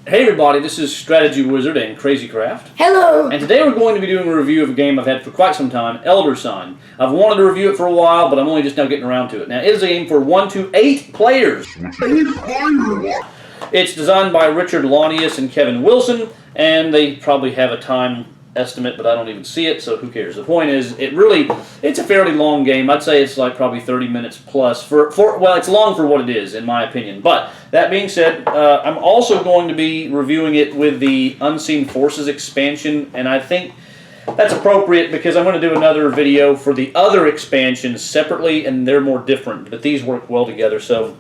Hey everybody, this is Strategywizard and Crazycraft. Hello! And today we're going to be doing a review of a game I've had for quite some time, Elder Sign. I've wanted to review it for a while, but I'm only just now getting around to it. Now, it is a game for 1 to 8 players. It's designed by Richard Launius and Kevin Wilson, and they probably have a time estimate, but I don't even see it, so who cares? The point is, it's a fairly long game. I'd say it's like probably 30 minutes plus. Well, it's long for what it is, in my opinion. But that being said, I'm also going to be reviewing it with the Unseen Forces expansion, and I think that's appropriate because I'm going to do another video for the other expansions separately, and they're more different, but these work well together, so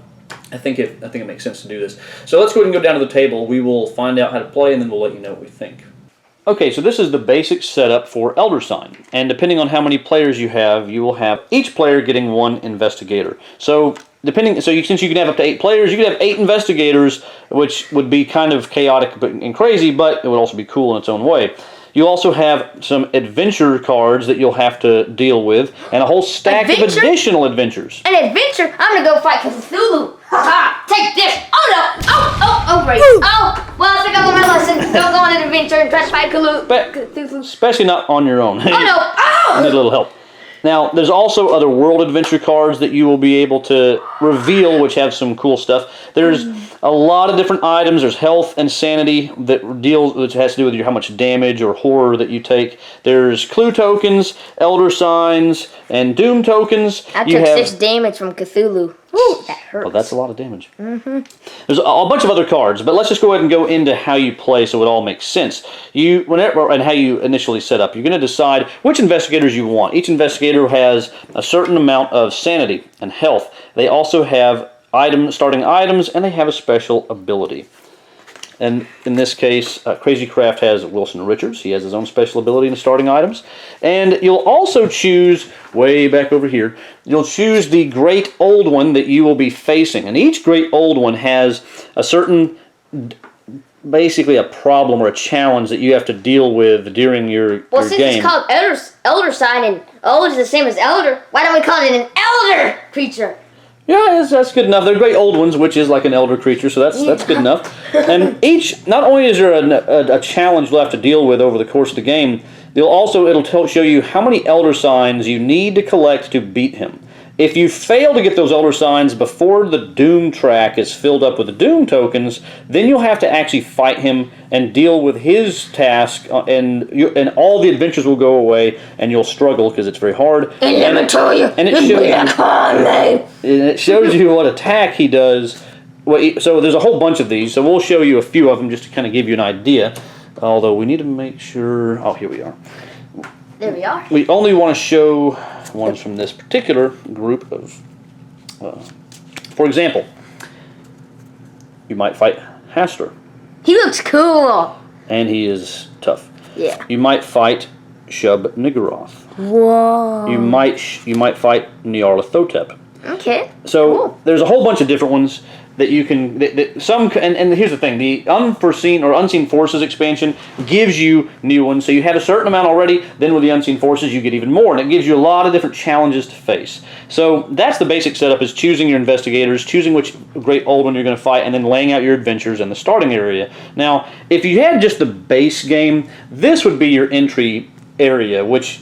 I think it makes sense to do this. So let's go ahead and go down to the table. We will find out how to play, and then we'll let you know what we think. Okay, so this is the basic setup for Elder Sign, and depending on how many players you will have each player getting 1 investigator. So since you can have up to 8 players, you could have 8 investigators, which would be kind of chaotic and crazy, but it would also be cool in its own way. You also have some adventure cards that you'll have to deal with, and a whole stack of additional adventures. An adventure? I'm gonna go fight Cthulhu. Ha! Take this! Oh no! Oh, great. Oh, well, I think I learned my lesson. Don't go on an adventure and try to fight Cthulhu. Especially not on your own. Oh no! Oh! You need a little help. Now, there's also other world adventure cards that you will be able to reveal, which have some cool stuff. There's a lot of different items. There's health and sanity which has to do with how much damage or horror that you take. There's clue tokens, elder signs, and doom tokens. I took 6 damage from Cthulhu. Woo, that hurts. Well, that's a lot of damage. There's a bunch of other cards, but let's just go ahead and go into how you play so it all makes sense. And how you initially set up. You're going to decide which investigators you want. Each investigator has a certain amount of sanity and health. They also have starting items, and they have a special ability. And in this case, Crazycraft has Wilson Richards. He has his own special ability in the starting items. And you'll also choose, way back over here, you'll choose the Great Old One that you will be facing. And each Great Old One has a certain, basically a problem or a challenge that you have to deal with during your game. Well, since it's called Elder Sign, and old is the same as Elder, why don't we call it an Elder creature? Yeah, that's good enough. They're Great Old Ones, which is like an elder creature, so that's good enough. And not only is there a challenge you'll have to deal with over the course of the game, it'll show you how many elder signs you need to collect to beat him. If you fail to get those elder signs before the doom track is filled up with the doom tokens, then you'll have to actually fight him and deal with his task, and all the adventures will go away, and you'll struggle because it's very hard. And it shows you what attack he does. So there's a whole bunch of these, so we'll show you a few of them just to kind of give you an idea. Although we need to make sure... Oh, here we are. There we are. We only want to show ones from this particular group of... for example, you might fight Hastur. He looks cool. And he is tough. Yeah. You might fight Shub Niggurath. Whoa. You might fight Nyarlathotep. Okay. So cool. There's a whole bunch of different ones that you can. And here's the thing: the Unforeseen or Unseen Forces expansion gives you new ones. So you had a certain amount already. Then with the Unseen Forces, you get even more, and it gives you a lot of different challenges to face. So that's the basic setup: is choosing your investigators, choosing which Great Old One you're going to fight, and then laying out your adventures in the starting area. Now, if you had just the base game, this would be your entry area, which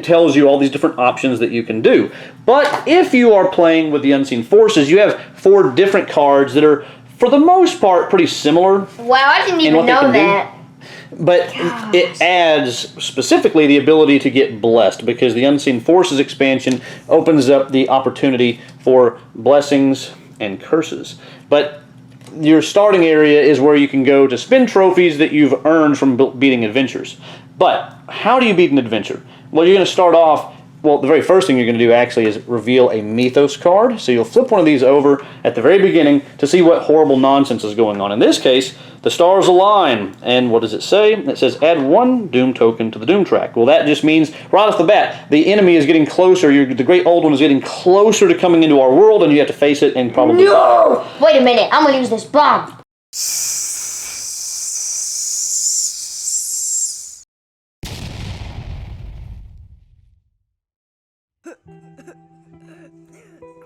tells you all these different options that you can do. But if you are playing with the Unseen Forces, you have 4 different cards that are, for the most part, pretty similar. Wow, I didn't even know that. But it adds specifically the ability to get blessed, because the Unseen Forces expansion opens up the opportunity for blessings and curses. But your starting area is where you can go to spin trophies that you've earned from beating adventures. But how do you beat an adventure? Well, you're going to start off, the very first thing you're going to do actually is reveal a Mythos card. So you'll flip one of these over at the very beginning to see what horrible nonsense is going on. In this case, the stars align. And what does it say? It says add 1 doom token to the doom track. Well, that just means right off the bat, the enemy is getting closer. The Great Old One is getting closer to coming into our world, and you have to face it and probably... No! Wait a minute, I'm going to use this bomb.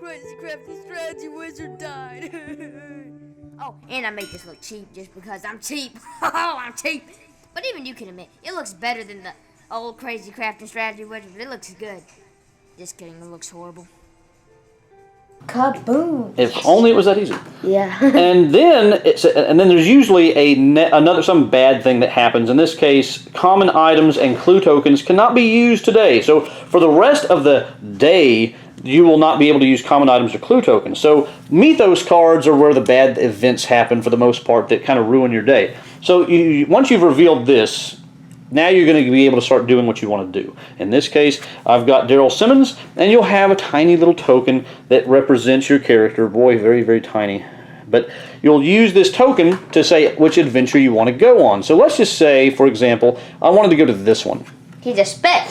Crazycraft, the strategy wizard died. Oh, and I make this look cheap just because I'm cheap. Oh, I'm cheap. But even you can admit, it looks better than the old Crazycraft and Strategywizard, but it looks good. Just kidding, it looks horrible. Kaboom! If only it was that easy. Yeah. and then there's usually some bad thing that happens. In this case, common items and clue tokens cannot be used today. So for the rest of the day, you will not be able to use common items or clue tokens. So Mythos cards are where the bad events happen for the most part that kind of ruin your day. So once you've revealed this, now you're going to be able to start doing what you want to do. In this case, I've got Daryl Simmons, and you'll have a tiny little token that represents your character. Boy, very, very tiny. But you'll use this token to say which adventure you want to go on. So let's just say, for example, I wanted to go to this one. He's a spec.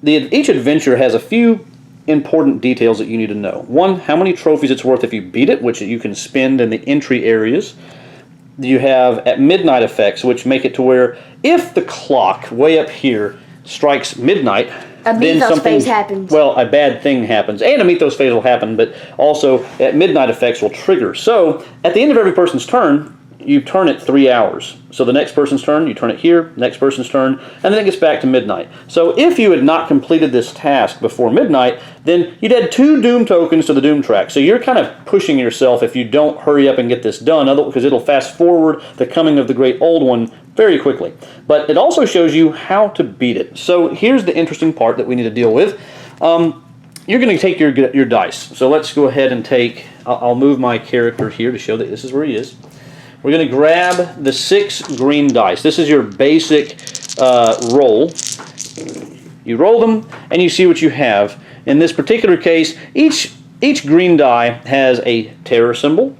Each adventure has a few important details that you need to know. One, how many trophies it's worth if you beat it, which you can spend in the entry areas. You have at midnight effects, which make it to where if the clock way up here strikes midnight, a Mythos phase happens. Well, a bad thing happens, and a Mythos phase will happen, but also at midnight effects will trigger. So at the end of every person's turn, you turn it 3 hours. So the next person's turn, you turn it here, next person's turn, and then it gets back to midnight. So if you had not completed this task before midnight, then you'd add 2 Doom tokens to the Doom track. So you're kind of pushing yourself if you don't hurry up and get this done, because it'll fast forward the coming of the Great Old One very quickly. But it also shows you how to beat it. So here's the interesting part that we need to deal with. You're going to take your dice. So let's go ahead and I'll move my character here to show that this is where he is. We're going to grab the 6 green dice. This is your basic roll. You roll them, and you see what you have. In this particular case, each green die has a terror symbol,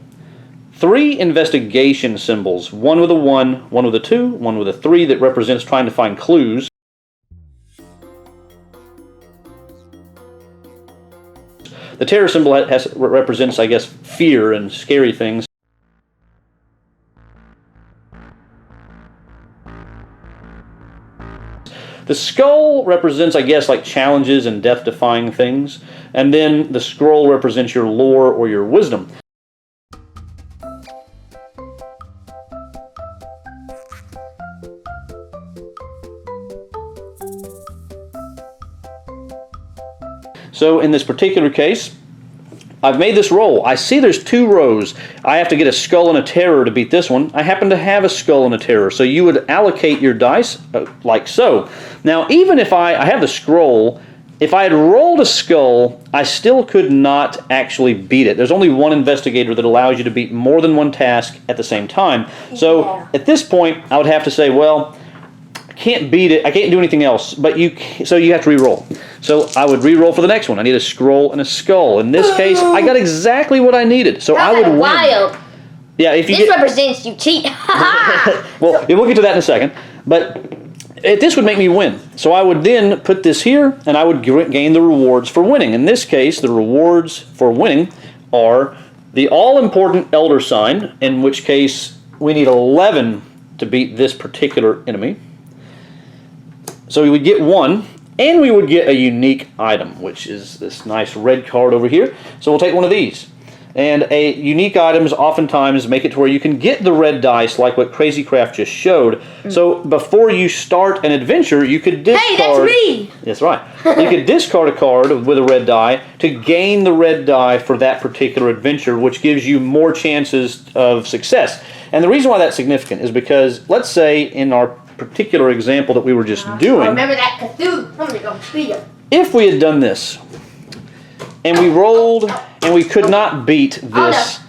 3 investigation symbols, one with a 1, one with a 2, one with a 3 that represents trying to find clues. The terror symbol represents, I guess, fear and scary things. The skull represents, I guess, like challenges and death-defying things. And then the scroll represents your lore or your wisdom. So in this particular case, I've made this roll. I see there's 2 rows. I have to get a skull and a terror to beat this one. I happen to have a skull and a terror. So you would allocate your dice like so. Now, even if I have the scroll, if I had rolled a skull, I still could not actually beat it. There's only one investigator that allows you to beat more than one task at the same time. So at this point, I would have to say, well, I can't beat it. I can't do anything else. So you have to re-roll. So I would re-roll for the next one. I need a scroll and a skull. In this case, I got exactly what I needed. So I would win. Wild. Yeah, if you this represents you cheat. Well, we'll get to that in a second. But this would make me win. So I would then put this here, and I would gain the rewards for winning. In this case, the rewards for winning are the all-important Elder Sign, in which case we need 11 to beat this particular enemy. So we would get 1. And we would get a unique item, which is this nice red card over here. So we'll take one of these. And unique items oftentimes make it to where you can get the red dice like what Crazycraft just showed. So before you start an adventure, you could discard... Hey, that's me! That's right. You could discard a card with a red die to gain the red die for that particular adventure, which gives you more chances of success. And the reason why that's significant is because, let's say in our particular example that we were just doing... Remember that Cthulhu? I'm going to go beat him. If we had done this, and we rolled, and we could not beat this,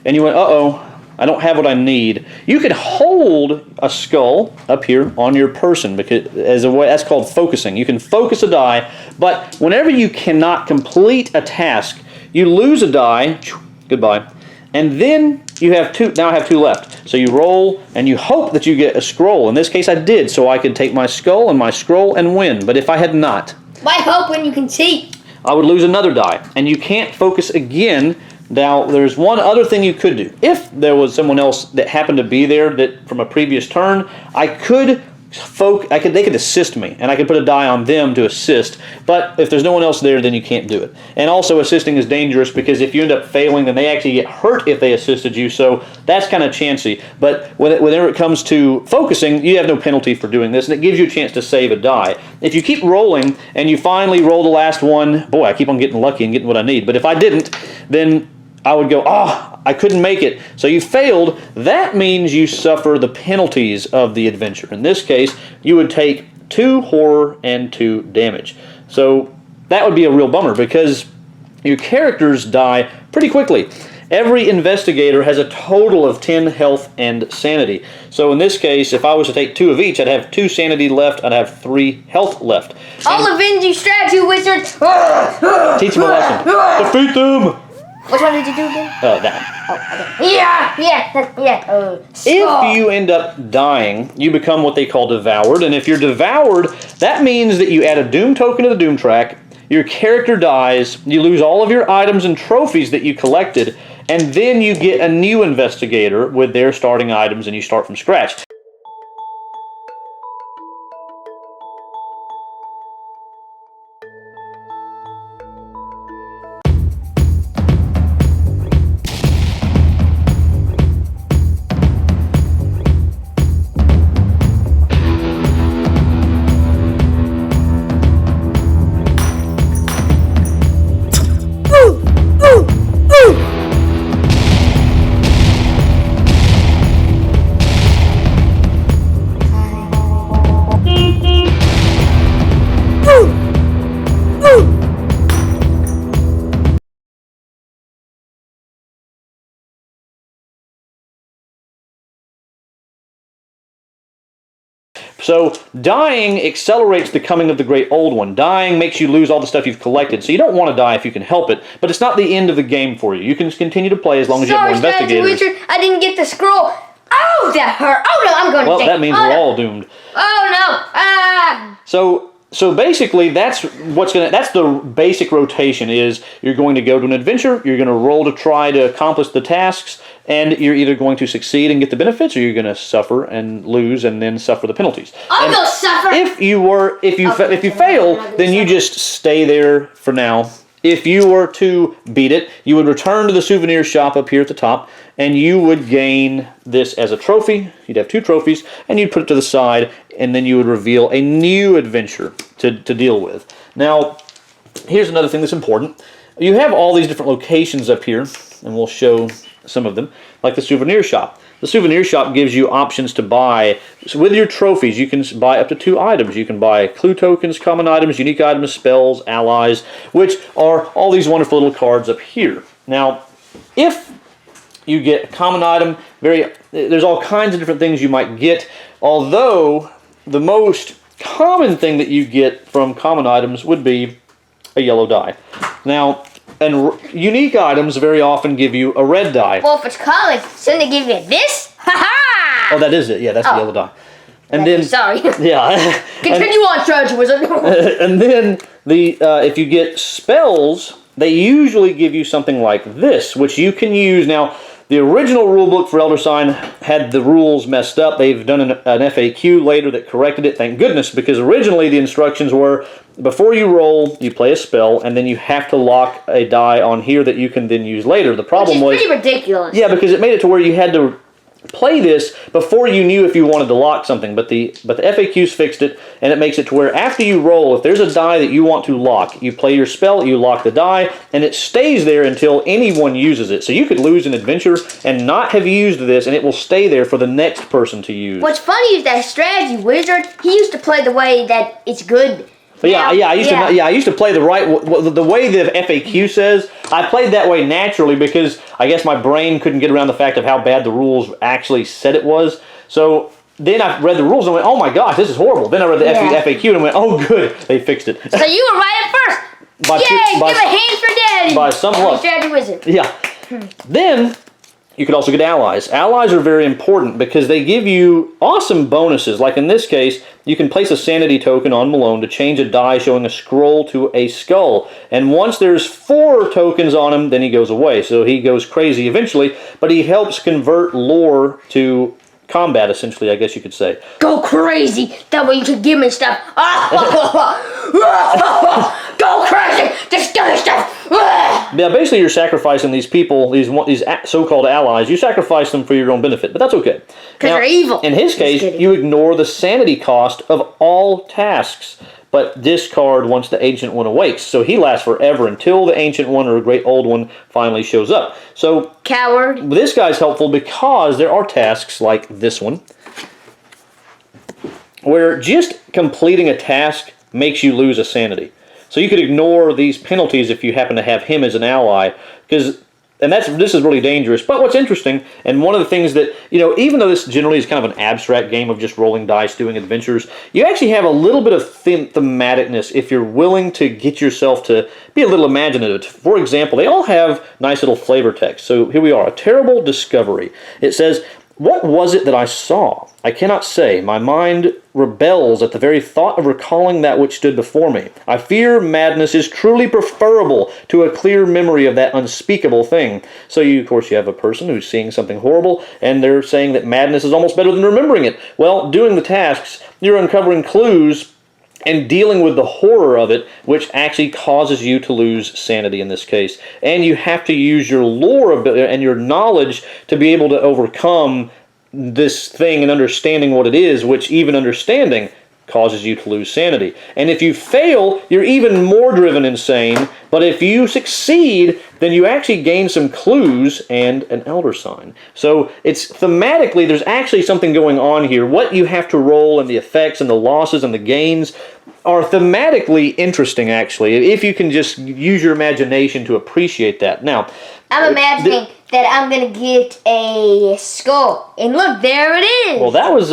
and you went, uh-oh, I don't have what I need, you could hold a skull up here on your person, because as a way, that's called focusing. You can focus a die, but whenever you cannot complete a task, you lose a die, goodbye, and then you have now have 2 left. So you roll, and you hope that you get a scroll. In this case, I did, so I could take my skull and my scroll and win. But if I had not... Why hope when you can cheat? I would lose another die, and you can't focus again. Now, there's one other thing you could do. If there was someone else that happened to be there that from a previous turn, I could they could assist me, and I could put a die on them to assist. But if there's no one else there, then you can't do it. And also, assisting is dangerous because if you end up failing, then they actually get hurt if they assisted you. So that's kind of chancy. But whenever it comes to focusing, you have no penalty for doing this, and it gives you a chance to save a die. If you keep rolling and you finally roll the last one, boy, I keep on getting lucky and getting what I need. But if I didn't, then I would go, I couldn't make it. So you failed. That means you suffer the penalties of the adventure. In this case, you would take 2 horror and 2 damage. So that would be a real bummer because your characters die pretty quickly. Every investigator has a total of 10 health and sanity. So in this case, if I was to take 2 of each, I'd have 2 sanity left, I'd have 3 health left. I'll avenge you, strategy wizard! Teach them a lesson. Defeat them! Which one did you do again? That one. Oh, okay. Yeah. If you end up dying, you become what they call devoured, and if you're devoured, that means that you add a doom token to the doom track, your character dies, you lose all of your items and trophies that you collected, and then you get a new investigator with their starting items and you start from scratch. So dying accelerates the coming of the Great Old One. Dying makes you lose all the stuff you've collected. So you don't want to die if you can help it, but it's not the end of the game for you. You can continue to play as long as you have more investigators. Sorry, Wizard, I didn't get the scroll. Oh, that hurt. Oh no, I'm going to Well, that means we're all doomed. Oh no. Ah. So basically, that's the basic rotation is you're going to go to an adventure, you're going to roll to try to accomplish the tasks, and you're either going to succeed and get the benefits, or you're going to suffer and lose and then suffer the penalties. I'll go suffer. If you fail, then you just stay there for now. If you were to beat it, you would return to the souvenir shop up here at the top, and you would gain this as a trophy. You'd have 2 trophies, and you'd put it to the side, and then you would reveal a new adventure to deal with. Now, here's another thing that's important. You have all these different locations up here, and we'll show some of them, like the souvenir shop. The souvenir shop gives you options to buy. So with your trophies, you can buy up to 2 items. You can buy clue tokens, common items, unique items, spells, allies, which are all these wonderful little cards up here. Now, if you get a common item, there's all kinds of different things you might get, although the most common thing that you get from common items would be a yellow die. Now, and unique items very often give you a red die. Well, if it's common, shouldn't they give you this? Ha ha! Oh, that is it. Yeah, that's the yellow die. And then, sorry. Yeah. Continue on, Strategy Wizard. And then if you get spells, they usually give you something like this, which you can use. Now, the original rulebook for Elder Sign had the rules messed up. They've done an FAQ later that corrected it, thank goodness, because originally the instructions were, before you roll, you play a spell, and then you have to lock a die on here that you can then use later. The problem was... Which is pretty ridiculous. Yeah, because it made it to where you had to play this before you knew if you wanted to lock something, but the FAQs fixed it, and it makes it to where after you roll, if there's a die that you want to lock, you play your spell, you lock the die, and it stays there until anyone uses it. So you could lose an adventure and not have used this, and it will stay there for the next person to use. What's funny is that Strategy Wizard, he used to play the way that it's good. But I used to play the way the FAQ says. I played that way naturally because I guess my brain couldn't get around the fact of how bad the rules actually said it was. So then I read the rules and went, "Oh my gosh, this is horrible." Then I read the FAQ and went, "Oh good, they fixed it." So you were right at first. Yay! Give a hand for Daddy. By some luck. Strategy Wizard. Yeah. Then you could also get allies. Allies are very important because they give you awesome bonuses. Like in this case, you can place a sanity token on Malone to change a die showing a scroll to a skull. And once there's 4 tokens on him, then he goes away. So he goes crazy eventually, but he helps convert lore to combat, essentially, I guess you could say. Go crazy! That way you can give me stuff. Go crazy! Just give me stuff! Yeah, basically you're sacrificing these people, these so-called allies. You sacrifice them for your own benefit, but that's okay. Because they're evil. In his case, you ignore the sanity cost of all tasks, but discard once the Ancient One awakes. So he lasts forever until the Ancient One or a great old one finally shows up. So coward. This guy's helpful because there are tasks like this one, where just completing a task makes you lose a sanity. So you could ignore these penalties if you happen to have him as an ally, and this is really dangerous. But what's interesting, and one of the things that, even though this generally is kind of an abstract game of just rolling dice, doing adventures, you actually have a little bit of thematicness if you're willing to get yourself to be a little imaginative. For example, they all have nice little flavor text. So here we are, a terrible discovery. It says, "What was it that I saw? I cannot say. My mind rebels at the very thought of recalling that which stood before me. I fear madness is truly preferable to a clear memory of that unspeakable thing." So of course, you have a person who's seeing something horrible, and they're saying that madness is almost better than remembering it. Well, doing the tasks, you're uncovering clues and dealing with the horror of it, which actually causes you to lose sanity in this case. And you have to use your lore and your knowledge to be able to overcome this thing and understanding what it is, which even understanding causes you to lose sanity. And if you fail, you're even more driven insane. But if you succeed, then you actually gain some clues and an elder sign. So it's thematically, there's actually something going on here. What you have to roll and the effects and the losses and the gains are thematically interesting, actually, if you can just use your imagination to appreciate that. Now, I'm imagining that I'm going to get a skull. And look, there it is. Well, that was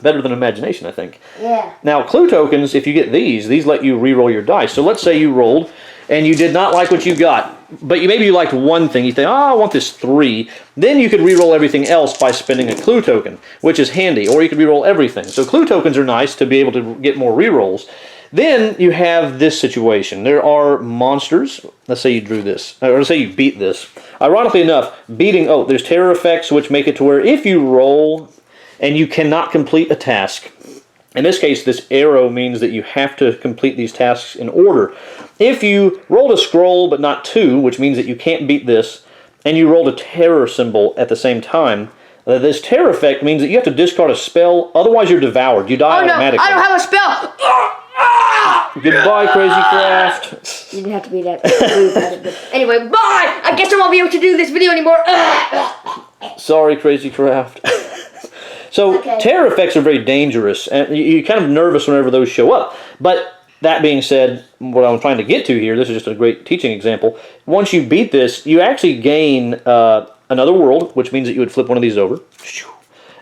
better than imagination, I think. Yeah. Now, clue tokens, if you get these let you re-roll your dice. So let's say you rolled and you did not like what you got, but maybe you liked one thing. You think, I want this 3. Then you could re-roll everything else by spending a clue token, which is handy. Or you could re-roll everything. So clue tokens are nice to be able to get more re-rolls. Then you have this situation. There are monsters. Let's say you drew this, or let's say you beat this. Ironically enough, there's terror effects, which make it to where if you roll and you cannot complete a task, in this case, this arrow means that you have to complete these tasks in order. If you rolled a scroll but not 2, which means that you can't beat this, and you rolled a terror symbol at the same time, this terror effect means that you have to discard a spell, otherwise you're devoured. You die automatically. I don't have a spell! Goodbye, Crazycraft. You didn't have to be that rude about it, but anyway, bye! I guess I won't be able to do this video anymore. Sorry, Crazycraft. So, terror effects are very dangerous, and you're kind of nervous whenever those show up. But that being said, what I'm trying to get to here, this is just a great teaching example. Once you beat this, you actually gain another world, which means that you would flip one of these over.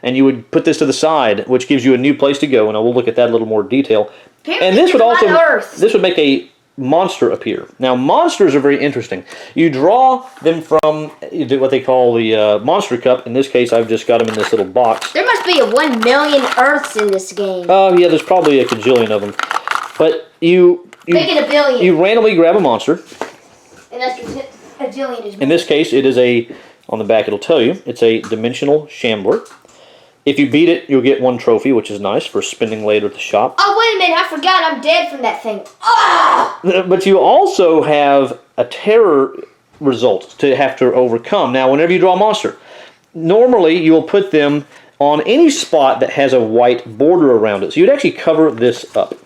And you would put this to the side, which gives you a new place to go, and I will look at that in a little more detail. And this would make a monster appear. Now, monsters are very interesting. You draw them from what they call the monster cup. In this case, I've just got them in this little box. There must be 1 million Earths in this game. Oh, yeah, there's probably a cajillion of them. But you Make it a billion. You randomly grab a monster. And that's a jillion is. In this case, it is on the back it'll tell you, it's a dimensional shambler. If you beat it, you'll get 1 trophy, which is nice for spending later at the shop. Oh, wait a minute, I forgot I'm dead from that thing. Ah! But you also have a terror result to have to overcome. Now, whenever you draw a monster, normally you'll put them on any spot that has a white border around it. So you'd actually cover this up.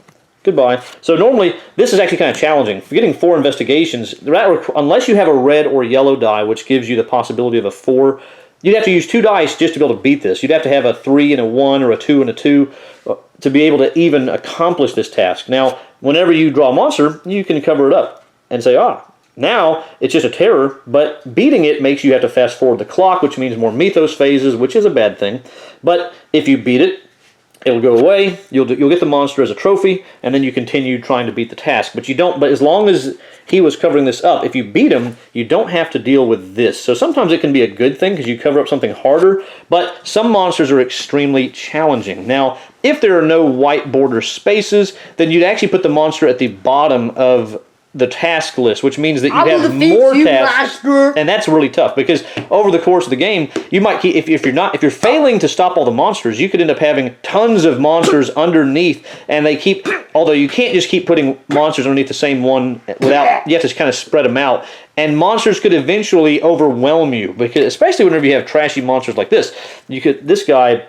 Goodbye. So normally, this is actually kind of challenging. For getting 4 investigations, unless you have a red or yellow die, which gives you the possibility of a 4, you'd have to use 2 dice just to be able to beat this. You'd have to have a 3 and a 1 or a 2 and a 2 to be able to even accomplish this task. Now, whenever you draw a monster, you can cover it up and say, now it's just a terror, but beating it makes you have to fast forward the clock, which means more Mythos phases, which is a bad thing. But if you beat it, it'll go away. You'll get the monster as a trophy, and then you continue trying to beat the task. But you don't. But as long as he was covering this up, if you beat him, you don't have to deal with this. So sometimes it can be a good thing because you cover up something harder. But some monsters are extremely challenging. Now, if there are no white border spaces, then you'd actually put the monster at the bottom of the task list, which means that you have more tasks, and that's really tough because over the course of the game, you might keep, if you're failing to stop all the monsters, you could end up having tons of monsters underneath, and they keep. Although you can't just keep putting monsters underneath the same one without, you have to kind of spread them out, and monsters could eventually overwhelm you because, especially whenever you have trashy monsters like this, this guy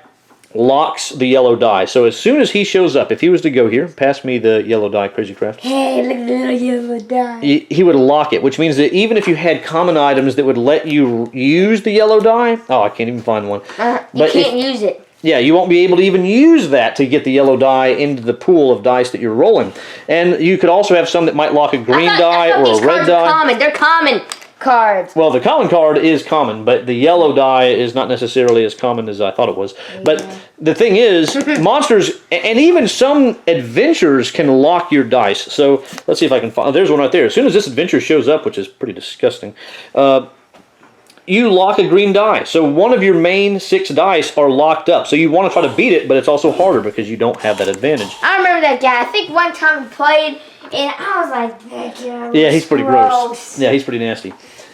locks the yellow die. So as soon as he shows up, if he was to go here, pass me the yellow die, Crazycraft. Hey, look at the little yellow die. He would lock it, which means that even if you had common items that would let you use the yellow die, oh, I can't even find one. You can't use it. Yeah, you won't be able to even use that to get the yellow die into the pool of dice that you're rolling. And you could also have some that might lock a green die or a red die. Common. They're common cards. Well, the common card is common, but the yellow die is not necessarily as common as I thought it was. Yeah. But the thing is, monsters, and even some adventures can lock your dice. So let's see if I can find, there's one right there. As soon as this adventure shows up, which is pretty disgusting, you lock a green die. So one of your main 6 dice are locked up. So you want to try to beat it, but it's also harder because you don't have that advantage. I remember that guy. I think one time we played, and I was like, that guy was he's pretty gross. Yeah, he's pretty nasty.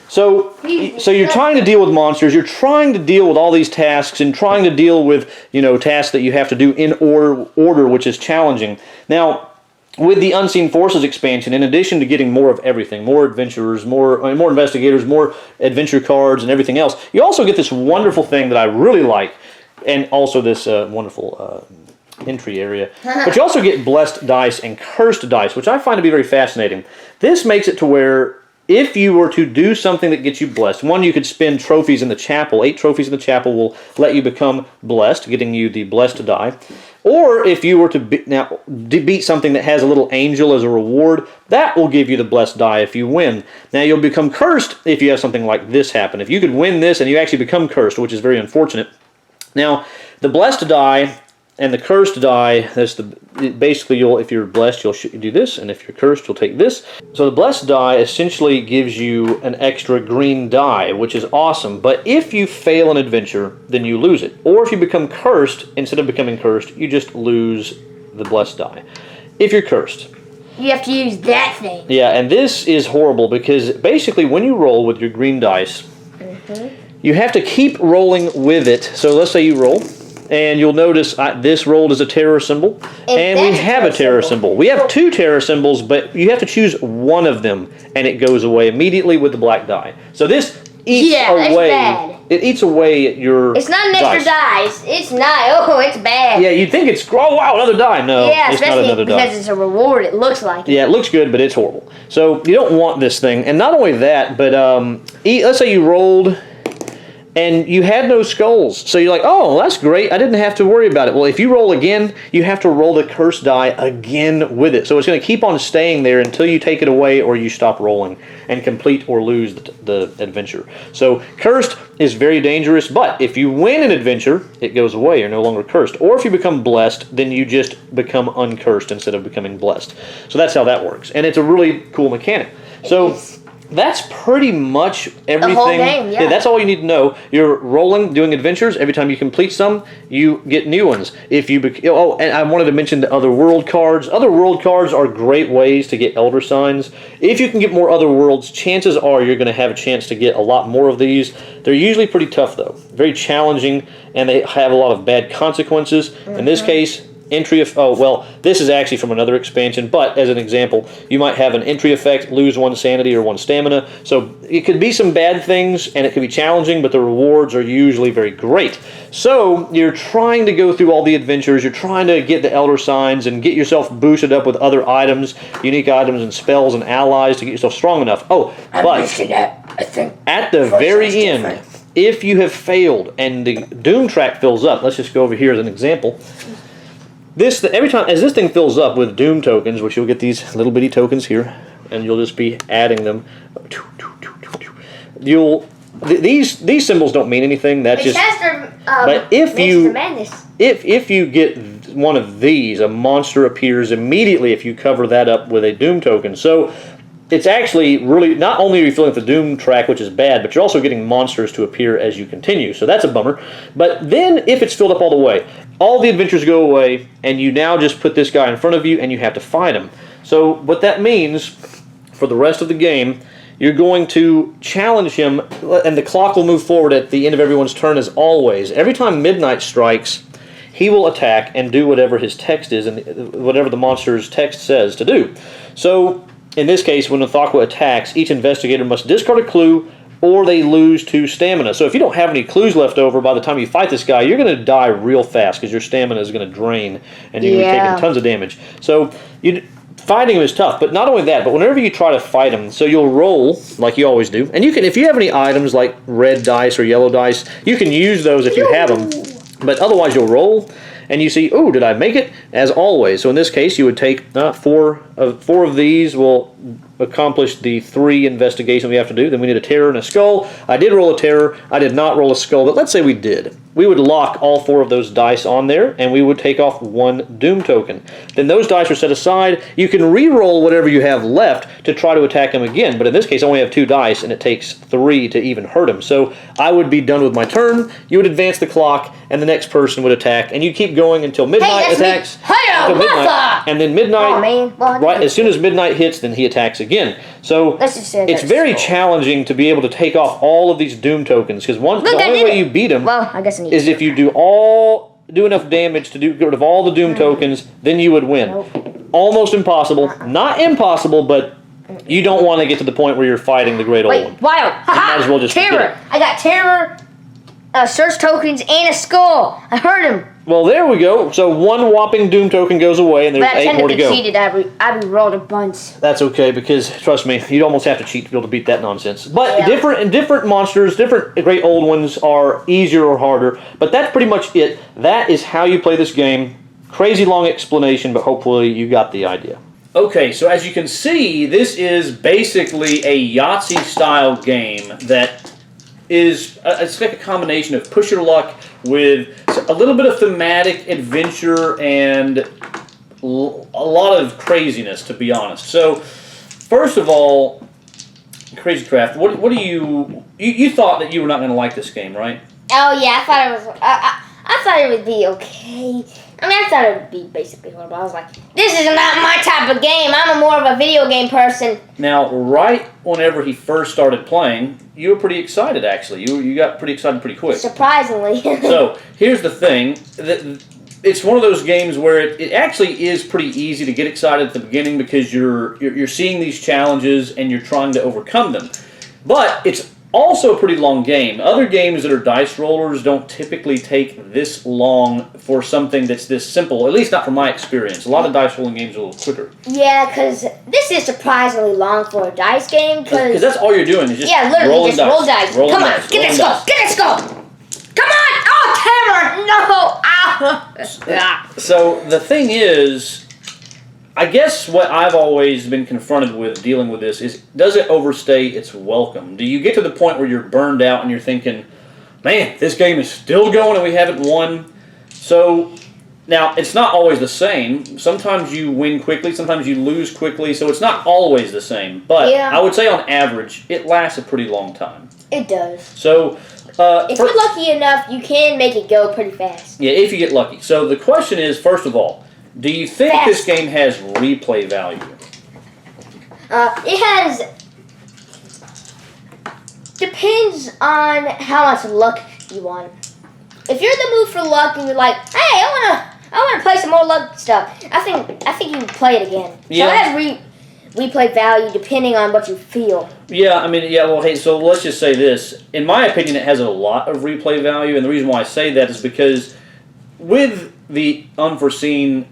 So you're trying to deal with monsters. You're trying to deal with all these tasks and trying to deal with, tasks that you have to do in order, which is challenging. Now, with the Unseen Forces expansion, in addition to getting more of everything, more adventurers, more investigators, more adventure cards, and everything else, you also get this wonderful thing that I really like, and also this wonderful entry area. But you also get blessed dice and cursed dice, which I find to be very fascinating. This makes it to where if you were to do something that gets you blessed, one, you could spend trophies in the chapel. 8 trophies in the chapel will let you become blessed, getting you the blessed die. Or if you were to beat something that has a little angel as a reward, that will give you the blessed die if you win. Now you'll become cursed if you have something like this happen. If you could win this and you actually become cursed, which is very unfortunate. Now, the blessed die and the cursed die, basically if you're blessed, you'll do this, and if you're cursed, you'll take this. So the blessed die essentially gives you an extra green die, which is awesome. But if you fail an adventure, then you lose it. Or if you become cursed, instead of becoming cursed, you just lose the blessed die. If you're cursed, you have to use that thing. Yeah, and this is horrible because basically when you roll with your green dice, you have to keep rolling with it. So let's say you roll. And you'll notice this rolled as a terror symbol, and we have a terror symbol. We have 2 terror symbols, but you have to choose one of them, and it goes away immediately with the black die. So this eats away. Bad. It eats away your. It's not an extra dice. It's not. Oh, it's bad. Yeah, you'd think it's wow, another die. No, it's not another die. Because it's a reward. It looks like it. Yeah, it looks good, but it's horrible. So you don't want this thing. And not only that, but let's say you rolled. And you had no skulls. So you're like, oh, that's great. I didn't have to worry about it. Well, if you roll again, you have to roll the cursed die again with it. So it's going to keep on staying there until you take it away or you stop rolling and complete or lose the adventure. So cursed is very dangerous, but if you win an adventure, it goes away. You're no longer cursed. Or if you become blessed, then you just become uncursed instead of becoming blessed. So that's how that works. And it's a really cool mechanic. So that's pretty much everything. The whole game, yeah. That's all you need to know. You're rolling, doing adventures. Every time you complete some, you get new ones. If you and I wanted to mention the other world cards. Other world cards are great ways to get elder signs. If you can get more other worlds, chances are you're going to have a chance to get a lot more of these. They're usually pretty tough though, very challenging, and they have a lot of bad consequences. In this case, entry of this is actually from another expansion, but as an example, you might have an entry effect, lose 1 sanity or 1 stamina. So it could be some bad things and it could be challenging, but the rewards are usually very great. So you're trying to go through all the adventures, you're trying to get the elder signs and get yourself boosted up with other items, unique items and spells and allies to get yourself strong enough. Oh, but at the very end, if you have failed and the doom track fills up, let's just go over here as an example. Every time as this thing fills up with doom tokens, which you'll get these little bitty tokens here, and you'll just be adding them. These symbols don't mean anything. That's just. But if you get one of these, a monster appears immediately if you cover that up with a doom token. So it's actually really, not only are you filling up the doom track, which is bad, but you're also getting monsters to appear as you continue. So that's a bummer. But then if it's filled up all the way, all the adventures go away, and you now just put this guy in front of you, and you have to fight him. So what that means for the rest of the game, you're going to challenge him, and the clock will move forward at the end of everyone's turn as always. Every time midnight strikes, he will attack and do whatever his text is and whatever the monster's text says to do. So, in this case, when Ithaqua attacks, each investigator must discard a clue or they lose 2 stamina. So if you don't have any clues left over by the time you fight this guy, you're going to die real fast because your stamina is going to drain and you're going to be taking tons of damage. So fighting him is tough, but not only that, but whenever you try to fight him, so you'll roll like you always do, and you can, if you have any items like red dice or yellow dice, you can use those if you have them, but otherwise you'll roll, and you see, oh, did I make it? As always. So in this case, you would take 4 of these will accomplish the 3 investigations we have to do. Then we need a terror and a skull. I did roll a terror. I did not roll a skull, but let's say we did. We would lock all 4 of those dice on there, and we would take off 1 doom token. Then those dice are set aside. You can re-roll whatever you have left to try to attack him again, but in this case, I only have 2 dice, and it takes 3 to even hurt him. So I would be done with my turn. You would advance the clock, and the next person would attack, and you keep going until midnight attacks. Until midnight, and then midnight, right as soon as midnight hits, then he attacks again. So it's very challenging to be able to take off all of these doom tokens, because the only way you beat him is if you do enough damage to get rid of all the doom tokens, then you would win. Almost impossible. Not impossible, but you don't want to get to the point where you're fighting the Great Old One. Wild. Might as well just terror. I got terror, search tokens, and a skull. I heard him. Well, there we go. So 1 whopping doom token goes away, and there's 8 more to go. I be rolled a bunch. That's okay, because trust me, you'd almost have to cheat to be able to beat that nonsense. But different monsters, different Great Old Ones are easier or harder. But that's pretty much it. That is how you play this game. Crazy long explanation, but hopefully you got the idea. Okay, so as you can see, this is basically a Yahtzee-style game that is it's like a combination of push your luck with a little bit of thematic adventure and a lot of craziness, to be honest. So, first of all, Crazycraft, what do you thought that you were not going to like this game, right? Oh yeah, I thought it was. I thought it would be okay. I mean, I thought it would be basically horrible. I was like, this is not my type of game. I'm more of a video game person. Now, right whenever he first started playing, you were pretty excited, actually. You got pretty excited pretty quick. Surprisingly. So, here's the thing. It's one of those games where it actually is pretty easy to get excited at the beginning because you're seeing these challenges and you're trying to overcome them. But it's also a pretty long game. Other games that are dice rollers don't typically take this long for something that's this simple, at least not from my experience. A lot of dice rolling games are a little quicker. Yeah, because this is surprisingly long for a dice game. Because that's all you're doing is just literally just roll dice. Come on, get that skull, get that skull. Come on! Oh, terror! No! Ow! So the thing is, I guess what I've always been confronted with dealing with this is, does it overstay its welcome? Do you get to the point where you're burned out and you're thinking, man, this game is still going and we haven't won? So, now, it's not always the same. Sometimes you win quickly, sometimes you lose quickly, so it's not always the same. But I would say on average, it lasts a pretty long time. It does. So, if you're lucky enough, you can make it go pretty fast. Yeah, if you get lucky. So the question is, first of all, do you think this game has replay value? It has. Depends on how much luck you want. If you're in the mood for luck and you're like, hey, I wanna play some more luck stuff, I think you can play it again. Yeah. So it has replay value depending on what you feel. Yeah, I mean, well, hey, so let's just say this. In my opinion, it has a lot of replay value, and the reason why I say that is because with the Unforeseen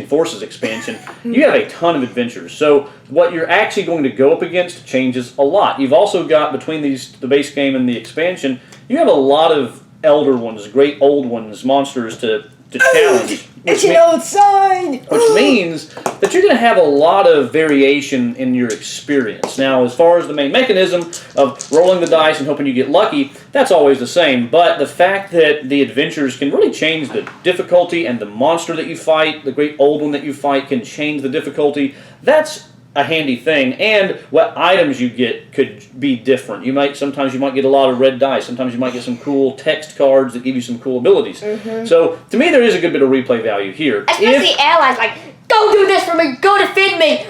Forces expansion, you have a ton of adventures. So what you're actually going to go up against changes a lot. You've also got, between the base game and the expansion, you have a lot of elder ones, great old ones, monsters to challenge. It's an old sign! Which means that you're going to have a lot of variation in your experience. Now, as far as the main mechanism of rolling the dice and hoping you get lucky, that's always the same. But the fact that the adventures can really change the difficulty, and the monster that you fight, the great old one that you fight, can change the difficulty, that's a handy thing. And what items you get could be different. Sometimes you might get a lot of red dice. Sometimes you might get some cool text cards that give you some cool abilities. Mm-hmm. So to me, there is a good bit of replay value here. Especially allies, like Go do this for me. Go defend me.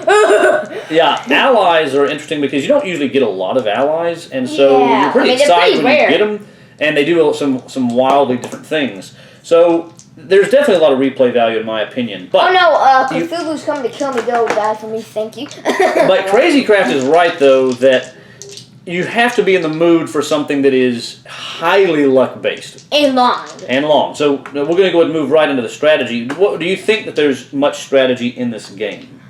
Yeah, allies are interesting because you don't usually get a lot of allies, and so you're pretty excited when you get them, and they do some wildly different things. So there's definitely a lot of replay value in my opinion. But Cthulhu's coming to kill me. Go die for me. Thank you. But Crazycraft is right though that you have to be in the mood for something that is highly luck-based. And long. And long. So we're going to go ahead and move right into the strategy. What, do you think that there's much strategy in this game?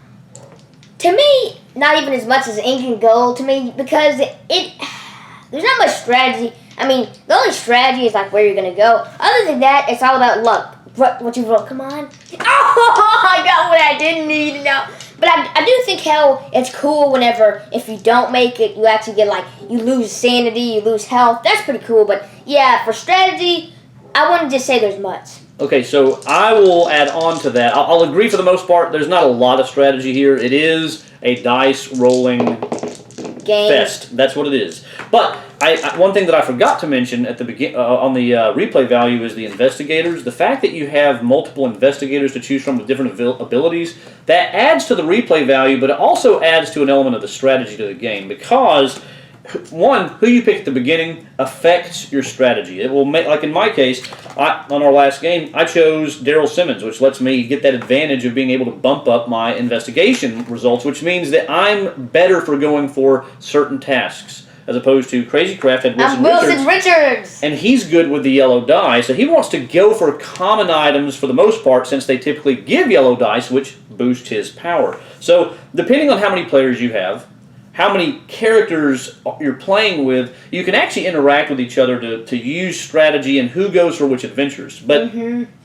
To me, not even as much as Ink and Gold to me, because there's not much strategy. I mean, the only strategy is like where you're going to go. Other than that, it's all about luck. What you roll, come on. Oh, I got what I didn't need now. But I do think how it's cool whenever, if you don't make it, you actually get like, you lose sanity, you lose health. That's pretty cool. But yeah, for strategy, I wouldn't just say there's much. Okay, so I will add on to that. I'll agree for the most part. There's not a lot of strategy here. It is a dice rolling game fest. That's what it is. But one thing that I forgot to mention at the on the replay value is the investigators. The fact that you have multiple investigators to choose from with different abilities, that adds to the replay value, but it also adds to an element of the strategy to the game because, one, who you pick at the beginning affects your strategy. It will make, like in my case, on our last game, I chose Daryl Simmons, which lets me get that advantage of being able to bump up my investigation results, which means that I'm better for going for certain tasks, as opposed to Crazycraft had Wilson Richards. And he's good with the yellow die, so he wants to go for common items for the most part, since they typically give yellow dice, which boost his power. So, depending on how many players you have, how many characters you're playing with, you can actually interact with each other to use strategy and who goes for which adventures. But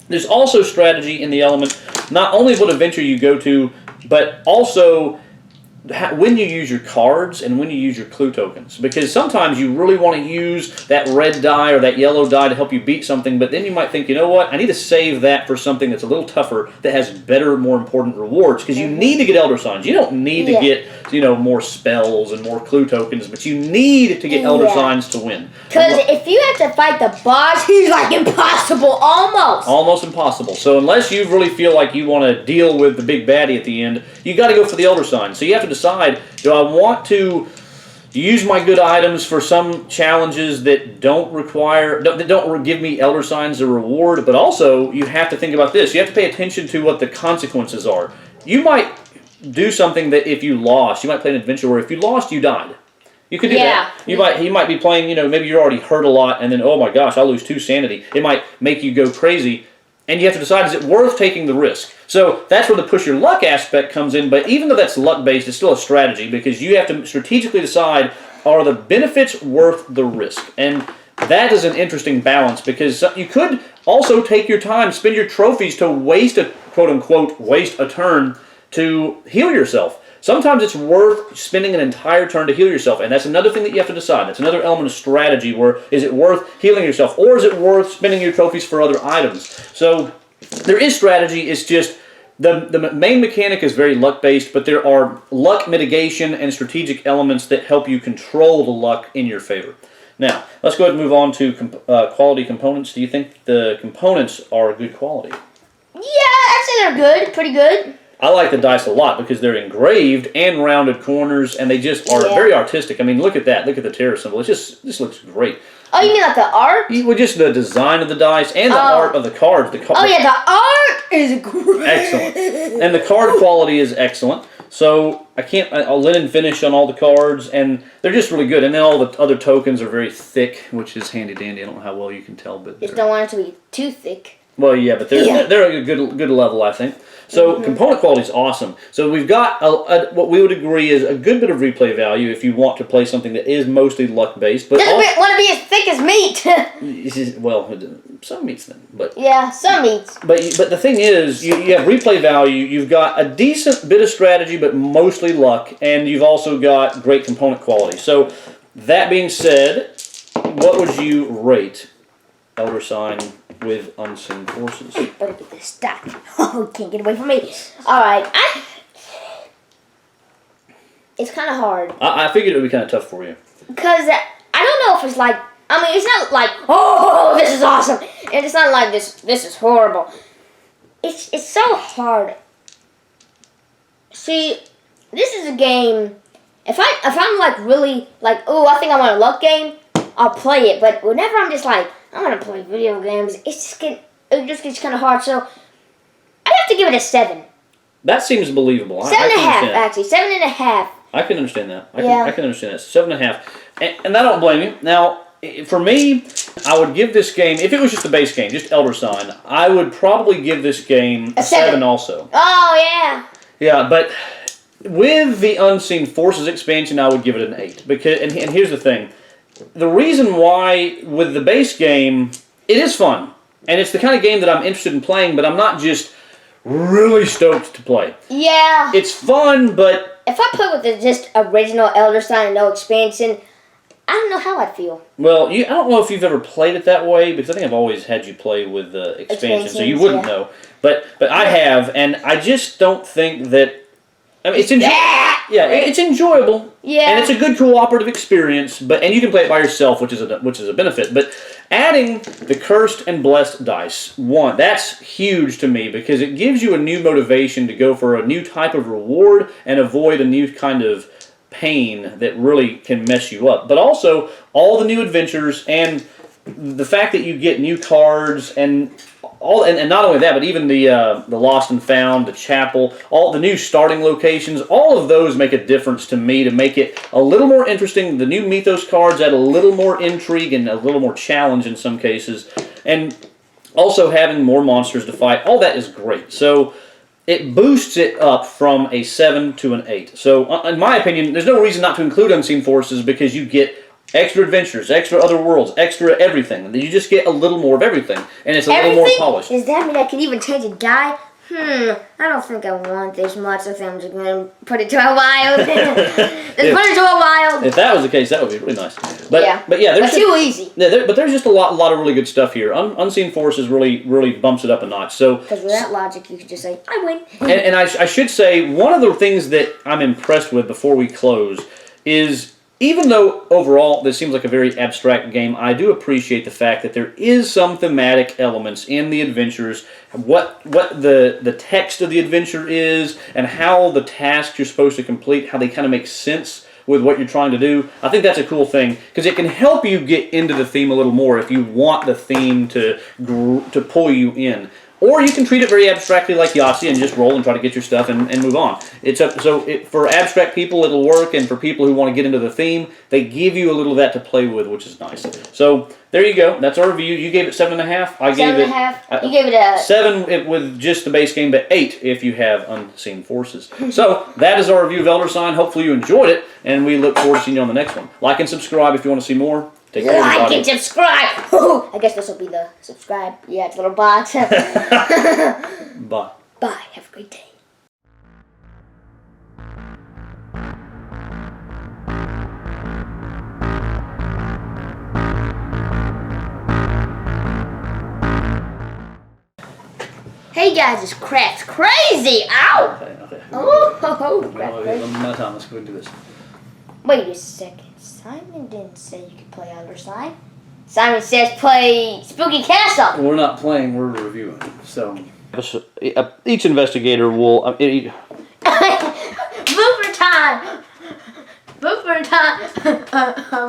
there's also strategy in the element, not only what adventure you go to, but also when you use your cards and when you use your clue tokens. Because sometimes you really want to use that red die or that yellow die to help you beat something, but then you might think, you know what, I need to save that for something that's a little tougher, that has better, more important rewards, because you need to get Elder Signs. You don't need to get, more spells and more clue tokens, but you need to get Elder Signs to win. Because if you have to fight the boss, he's like impossible, almost. Almost impossible. So unless you really feel like you want to deal with the big baddie at the end, you got to go for the Elder Signs. So you have to decide, do I want to use my good items for some challenges that don't give me Elder Signs as a reward, but also you have to think about this. You have to pay attention to what the consequences are. You might do something that if you lost, you might play an adventure where if you lost, you died. You could do that. He might be playing, maybe you're already hurt a lot, and then, oh my gosh, I lose 2 sanity. It might make you go crazy, and you have to decide, is it worth taking the risk? So that's where the push your luck aspect comes in, but even though that's luck-based, it's still a strategy, because you have to strategically decide, are the benefits worth the risk? And that is an interesting balance, because you could also take your time, spend your trophies to waste a, quote-unquote, waste a turn to heal yourself. Sometimes it's worth spending an entire turn to heal yourself, and that's another thing that you have to decide. That's another element of strategy, where is it worth healing yourself, or is it worth spending your trophies for other items? So there is strategy. It's just the main mechanic is very luck-based, but there are luck mitigation and strategic elements that help you control the luck in your favor. Now, let's go ahead and move on to quality components. Do you think the components are good quality? Yeah, I'd say they're good, pretty good. I like the dice a lot because they're engraved and rounded corners, and they just are very artistic. I mean, look at that. Look at the terror symbol. This looks great. Oh, you mean like the art? Well, just the design of the dice and the art of the cards. The art is great. Excellent. And the card quality is excellent. So a linen finish on all the cards, and they're just really good. And then all the other tokens are very thick, which is handy dandy. I don't know how well you can tell, but just don't want it to be too thick. Well, yeah, but they're at a good level, I think. So component quality is awesome. So we've got what we would agree is a good bit of replay value if you want to play something that is mostly luck based. But doesn't want to be as thick as meat. Well, some meats then, but yeah, some meats. But the thing is, you have replay value. You've got a decent bit of strategy, but mostly luck, and you've also got great component quality. So that being said, what would you rate Elder Sign with Unseen Forces? Better get this stack. Oh, can't get away from me. Alright, it's kind of hard. I figured it would be kind of tough for you. Because I don't know if it's like, it's not like, oh, this is awesome. And it's not like this is horrible. It's so hard. See, this is a game. If I'm like really like, oh, I think I want a luck game, I'll play it. But whenever I'm just like, I want to play video games, it just gets kind of hard. So I'd have to give it a 7. That seems believable. 7.5, actually. 7.5. I can understand that. I can understand that. 7.5. And I don't blame you. Now, for me, I would give this game, if it was just the base game, just Elder Sign, I would probably give this game a 7 also. Oh, yeah. Yeah, but with the Unseen Forces expansion, I would give it an 8. Because, and here's the thing. The reason why, with the base game, it is fun. And it's the kind of game that I'm interested in playing, but I'm not just really stoked to play. Yeah. It's fun, but if I play with the just original Elder Sign and no expansion, I don't know how I'd feel. Well, I don't know if you've ever played it that way, because I think I've always had you play with the expansion, so you wouldn't know. But I have, and I just don't think that. I mean, it's it's enjoyable. Yeah. And it's a good cooperative experience, and you can play it by yourself, which is a benefit. But adding the cursed and blessed dice, that's huge to me, because it gives you a new motivation to go for a new type of reward and avoid a new kind of pain that really can mess you up. But also all the new adventures and the fact that you get new cards and not only that, but even the Lost and Found, the Chapel, all the new starting locations, all of those make a difference to me to make it a little more interesting. The new Mythos cards add a little more intrigue and a little more challenge in some cases, and also having more monsters to fight. All that is great. So it boosts it up from a 7 to an 8. So in my opinion, there's no reason not to include Unseen Forces, because you get extra adventures, extra other worlds, extra everything. You just get a little more of everything, and it's a little more polished. Does that mean I can even change a die? I don't think I want this much. I think I'm just going to put it to a wild. Put it to a wild. If that was the case, that would be really nice. But yeah, there's too easy. Yeah, but there's just a lot of really good stuff here. Unseen Forces really bumps it up a notch. So because with that logic, you could just say, I win. And I should say, one of the things that I'm impressed with before we close is, even though overall this seems like a very abstract game, I do appreciate the fact that there is some thematic elements in the adventures, what the text of the adventure is, and how the tasks you're supposed to complete, how they kind of make sense with what you're trying to do. I think that's a cool thing, because it can help you get into the theme a little more if you want the theme to pull you in. Or you can treat it very abstractly like Yahtzee and just roll and try to get your stuff and move on. For abstract people, it'll work, and for people who want to get into the theme, they give you a little of that to play with, which is nice. So there you go. That's our review. You gave it 7.5. I gave it 7.5. You gave it a 7 with just the base game, but 8 if you have Unseen Forces. So that is our review of Elder Sign. Hopefully you enjoyed it, and we look forward to seeing you on the next one. Like and subscribe if you want to see more. Take care, everybody. Like and subscribe. I guess this will be the subscribe. Yeah, it's a little box. Bye. Bye. Have a great day. Hey guys, it's Craft Crazy. Ow! Okay. Oh, Craft Crazy. One minute time. Let's go and do this. Wait a second. Simon didn't say you could play Elder Sign. Simon says play Spooky Castle. We're not playing, we're reviewing. So each investigator will... Blooper time! Blooper time!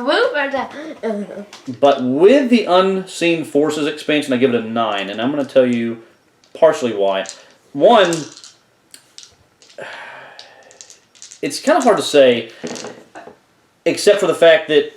Blooper time! But with the Unseen Forces expansion, I give it a 9, and I'm going to tell you partially why. One, it's kind of hard to say, except for the fact that